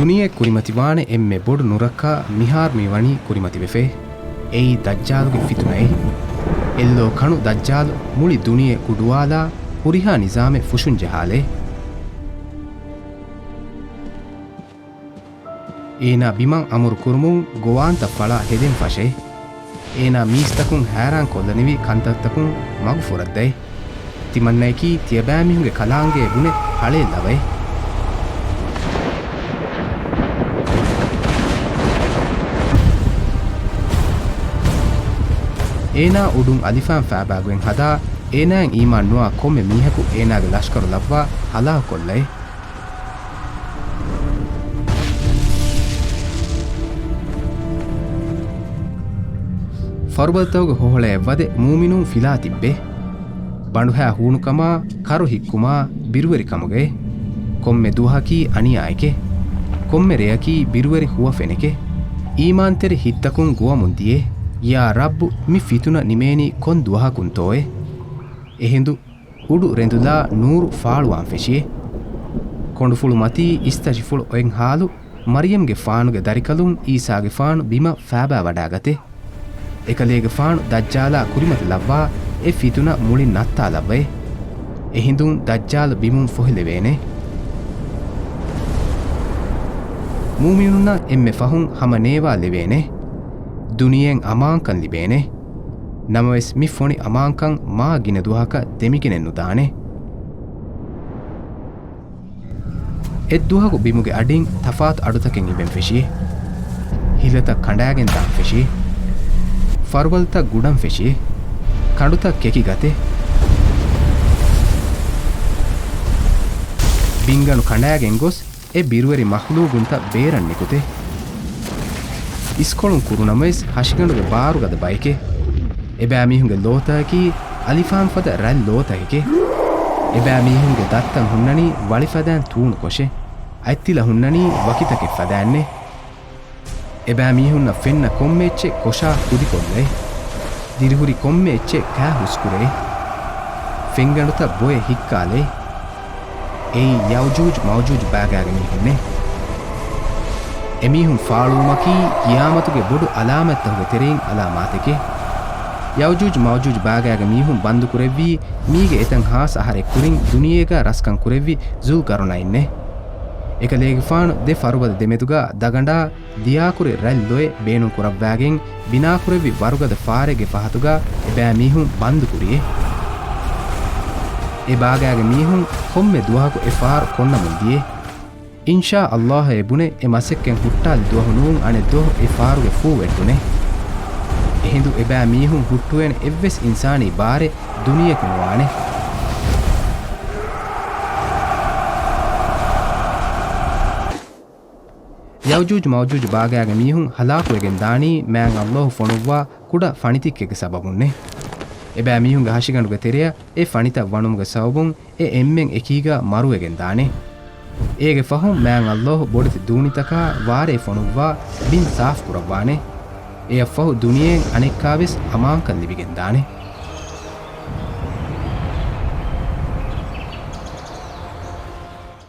ದುನಿಯೆ ಕುರಿಮತಿವಾಣೆ ಎಮ್ಮೆ ಬೊಡು ನುರಕ್ಕ ಮಿಹಾರ್ ಮಿವಣಿ ಕುರಿಮತಿ ವೆಫೆ ಏಯಿ ದಜ್ಜಾಲುಗೆ ಫಿತುನೈ ಎಲ್ಲೋ ಕಣು ದಜ್ಜಾಲು ಮುಳಿ ದುನಿಯೆ ಕುಡುವಾಲ ಹುರಿಹಾ ನಿಜಾಮೆ ಫುಶುನ್ ಜಹಾಲೆ ඒනා බිමන් අමුරු කුරුමුන් ගොවාන්ත ඵලා හෙදෙන් ෆෂේ ඒනා මීස්තකුන් හැරාන් කොල්ලනිවි කන්තත්තකුන් මගු ෆොරද්දයි තිමන්නයිකි තියබෑමිහුගේ කලාංගේ ගුණේ හලේ ලවයි ඒනා උඩුන් අලිෆාන් ෆෑබාගුවෙන් හදා ඒනාන් ඊමාන් නුවා කොම්මෙ මීහකු ඒනාගේ ලෂ්කරු ලබ්වා හලා කොල්ලයි ಫರ್ಬಲ್ತವಗ ಹೊಹಳೆ ವದೆ ಮೂಮಿನುನ್ ಫಿಲಾ ತಿಬ್ಬೆ ಬಂಡುಹಾ ಹೂಣುಕಮ ಕರು ಹಿಕ್ಕುಮ ಬಿರುವರಿ ಕಮುಗೆ ಕೊಮ್ಮೆ ದುಹಕಿ ಅಣಿಯಾಯಕೆ ಕೊಮ್ಮೆ ರೆಯಕಿ ಬಿರುವರಿ ಹುವ ಫೆನೆಕೆ ಈಮಾನ್ ತೆರೆ ಹಿತ್ತಕುನ್ ಗುವ ಮುಂದಿಯೆ ಯಾ ರಬ್ಬು ಮಿ ಫಿತುನ ನಿಮೇನಿ ಕೊನ್ ದುಹಕುನ್ ತೋಯೆ ಎಹಿಂದು ಉಡು ರೆಂದುಲಾ ನೂರು ಫಾಳುವಾನ್ ಫೆಶಿಯೆ ಕೊಂಡುಫುಳು ಮತಿ ಇಸ್ತಜಿಫುಳು ಒಯಂ ಹಾಲು ಮರಿಯಂಗೆ ಫಾನುಗೆ ದರಿಕಲುನ್ ಈಸಾಗೆ ಫಾನು ಬಿಮ ಫ್ಯಾಬಾ ವಡಾಗತೆ එකලේග ފާނު ދައްޖާލާ ކުރިމަތި ލައްވާ އެ ފިތުނަ މުޅިން ނައްތާ ލައްވެ އެހިނދުން ދައްޖާލު ބިމުން ފޮހިލެވޭނެ މޫމިނުންނަށް އެންމެ ފަހުން ހަމަ ނޭވާ ލެވޭނެ ދުނިޔެއް އަމާންކަން ލިބޭނެ ނަމަވެސް މި ފޮނި އަމާންކަން މާ ގިނެ ދުވަހަކަށް ދެމިގެނެއް ނުދާނެ އެއް ދުވަހަކު ބިމުގެ އަޑިން ތަފާތު އަޑުތަކެއް އިބެން ފެށިއެ ހިލަތައް ކަނޑައިގެން ދާން ފެށިއެ ಫರ್ವಲ್ತ ಗುಡಂ ಫೆಶಿ ಕಂಡುತ ಕೆಕಿ ಗತೆ ಬಿಂಗನು ಕಂಡಾಗೆನ್ ಗೊಸ್ ಎ ಬಿರುವರಿ ಮಹ್ಲೂಗುಂತ ಬೇರನ್ ನಿಕುತೆ ಇಸ್ಕೊಳುನ್ ಕುರುನಮೈಸ್ ಹಶಿಗಂಡುಗೆ ಬಾರುಗದ ಬೈಕೆ ಎಬෑ ಮೀಹುಂಗೆ ಲೋತಾಕಿ ಅಲಿಫಾನ್ ಫದ ರಲ್ ಲೋತಾಕಿಕೆ ಎಬෑ ಮೀಹುಂಗೆ ದತ್ತಂ ಹುನ್ನನಿ ವಳಿಫದಾನ್ ತೂಣು ಕೊಶೆ ಐತ್ತಿಲ ಹುನ್ನನಿ ವಕಿತಕೆ ಫದಾನ್ನೆ එබෑ මීහුන්න ෆෙන්න කොම්මෙ එච්චෙ කොෂා කුදි කොල්ලේ දිරිහුරි කොම්මෙ එච්චෙ කෑ හුස්කුරේ ෆෙංගණුත බොය හික්කාලේ එයි යව්ජූජ් මව්ජූජ් බෑගෑගේ මීහුන්නේ එමීහුන් ෆාලුමකී කියාමතුගේ බොඩු අලාමැත්තහුගේ තෙරෙයින් අලාමාතෙකේ යව්ජූජ් මව්ජූජ් බෑගෑගේ මීහුන් බන්දු කුරෙව්වී මීගේ එතන් හාස් අහරෙ කුරින් දුනියේගා රස්කන් කුරෙව්වී ජූල් ගරුණයින්නේ එකලේගේ ෆානු දෙ ෆරුබද දෙමෙතුගා දගඬා දියාකුරේ රැල් ලොය බේනුන් කුරබ්බෑගෙන් බිනාකුරෙවි වරුගද ෆාරෙගේ පහතුගා එබෑ මීහුන් බන්දු කුරියේ ඒ බාගෑගේ මීහුන් කොම්මෙ දුවහකු ඒ ෆාර කොන්න මුන්දියේ ඉන්ෂා අල්ලාහ් එබුනේ ඒ මසෙක්කෙන් හුට්ටාල් දුවහු නූන් අනේ දුව ඒ ෆාරුගේ ෆූ වෙට්ටුනේ එහිඳු එබෑ මීහුන් හුට්ටුවෙන එව්වෙස් ඉන්සානී බාරේ දුනියෙක නුවානේ යව්ජූජ් මව්ජූජ් බාගෑගේ මීහුන් හලාකුවෙගෙන් දානී මෑන් අල්ලාහ් ෆොනුවා කුඩ ෆණිතික්කෙක සබබුන්නේ එබෑ මීහුන්ගේ හෂිගඬුගේ තෙරය ඒ ෆණිත වණුමුගේ සවබුන් ඒ එම්මෙන් එකීගා මරුවෙගෙන් දානේ ඒගේ ෆහුම් මෑන් අල්ලාහ් බොඩති දූනිතකා වාරේ ෆොනුවා බින් සාෆ් කුරවානේ ඒ ෆහු දුනියෙන් අනෙක්කාවෙස් අමාංකන් ලිබිගෙන් දානේ